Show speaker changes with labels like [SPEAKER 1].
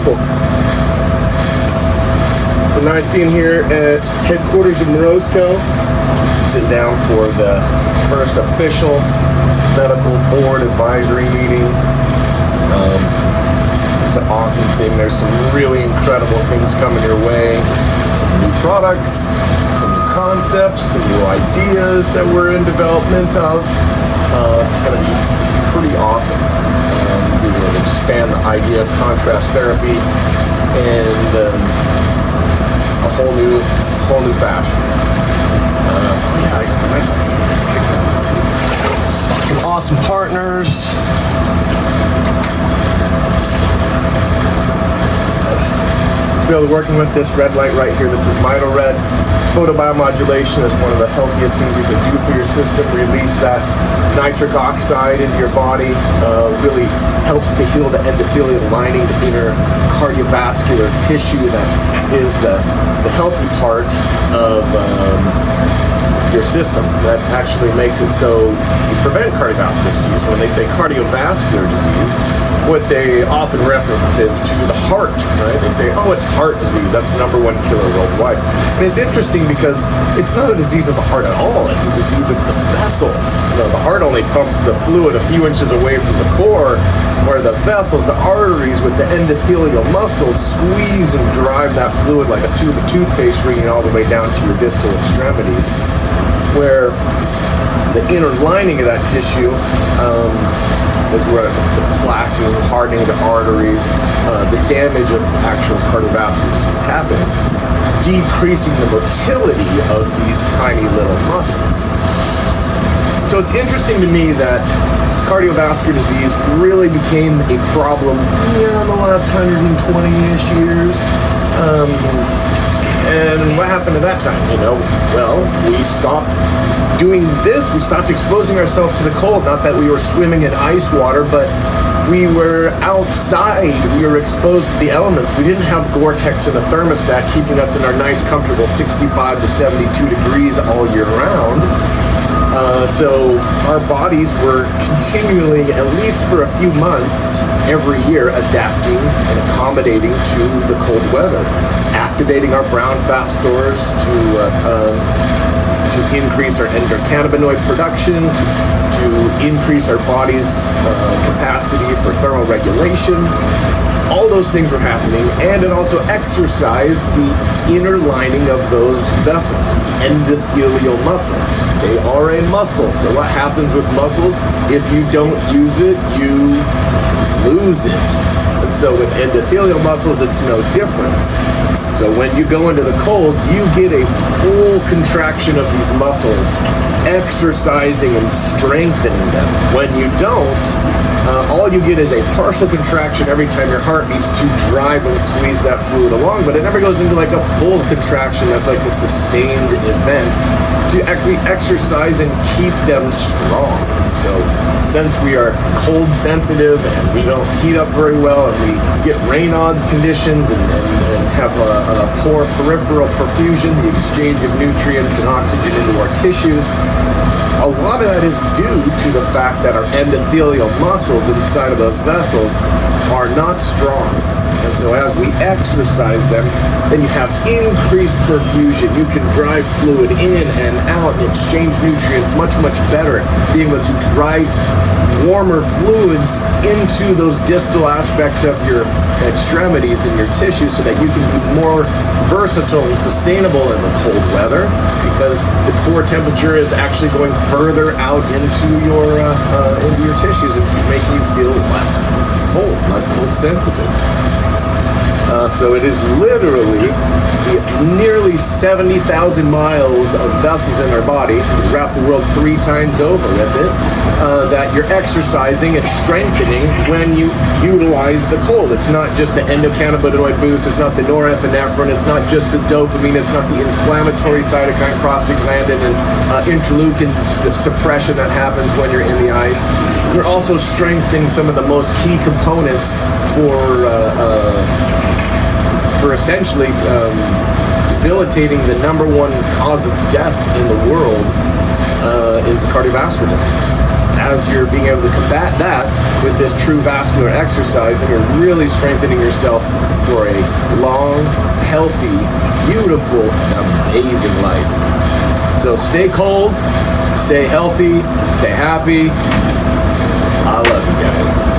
[SPEAKER 1] people. It's been nice being here at headquarters of Morozco. Sit down for the first official medical board advisory meeting. It's an awesome thing. There's some really incredible things coming your way. Some new products, some new concepts, some new ideas that we're in development of. It's going to be pretty awesome. We will expand the idea of contrast therapy and a whole new fashion. Some awesome partners. Really working with this red light right here. This is Red. Photobiomodulation is one of the healthiest things you can do for your system. Release that nitric oxide into your body. Really helps to heal the endothelial lining, the inner cardiovascular tissue that is the healthy part of your system. That actually makes it so you prevent cardiovascular disease. When they say cardiovascular disease, what they often reference is to the heart, right? They say, oh, it's heart disease. That's the #1 killer worldwide. And it's interesting because it's not a disease of the heart at all. It's a disease of the vessels. You know, the heart only pumps the fluid a few inches away from the core, where the vessels, the arteries with the endothelial muscles squeeze and drive that fluid like a tube of toothpaste ringing all the way down to your distal extremities, where the inner lining of that tissue is where the plaquing, hardening of the arteries, the damage of actual cardiovascular disease happens, decreasing the motility of these tiny little muscles. So it's interesting to me that cardiovascular disease really became a problem in the last 120-ish years. And what happened at that time? Well, we stopped doing this. We stopped exposing ourselves to the cold. Not that we were swimming in ice water, but we were outside. We were exposed to the elements. We didn't have Gore-Tex in a thermostat keeping us in our nice, comfortable 65 to 72 degrees all year round. So our bodies were continually, at least for a few months every year, adapting and accommodating to the cold weather, activating our brown fat stores to increase our endocannabinoid production, to increase our body's capacity for thermal regulation. All those things were happening, and it also exercised the inner lining of those vessels, endothelial muscles. They are a muscle, so what happens with muscles? If you don't use it, you lose it. And so with endothelial muscles, it's no different. So when you go into the cold, you get a full contraction of these muscles, exercising and strengthening them. When you don't, all you get is a partial contraction every time your heart beats to drive and squeeze that fluid along, but it never goes into like a full contraction that's like a sustained event to actually exercise and keep them strong. So since we are cold sensitive and we don't heat up very well and we get Raynaud's conditions and have a poor peripheral perfusion, the exchange of nutrients and oxygen into our tissues, a lot of that is due to the fact that our endothelial muscles inside of those vessels are not strong. And so as we exercise them, then you have increased perfusion. You can drive fluid in and out and exchange nutrients much, much better, being able to drive warmer fluids into those distal aspects of your extremities and your tissues so that you can be more versatile and sustainable in the cold weather, because the core temperature is actually going further out into your tissues and making you feel less cold sensitive. So it is literally nearly 70,000 miles of vessels in our body, wrap the world 3 times over with it, that you're exercising and strengthening when you utilize the cold. It's not just the endocannabinoid boost, it's not the norepinephrine, it's not just the dopamine, it's not the inflammatory cytokine, prostaglandin, and interleukin suppression that happens when you're in the ice. You're also strengthening some of the most key components for essentially debilitating the #1 cause of death in the world is cardiovascular disease. as you're being able to combat that with this true vascular exercise, and you're really strengthening yourself for a long, healthy, beautiful, amazing life. So stay cold, stay healthy, stay happy. I love you guys.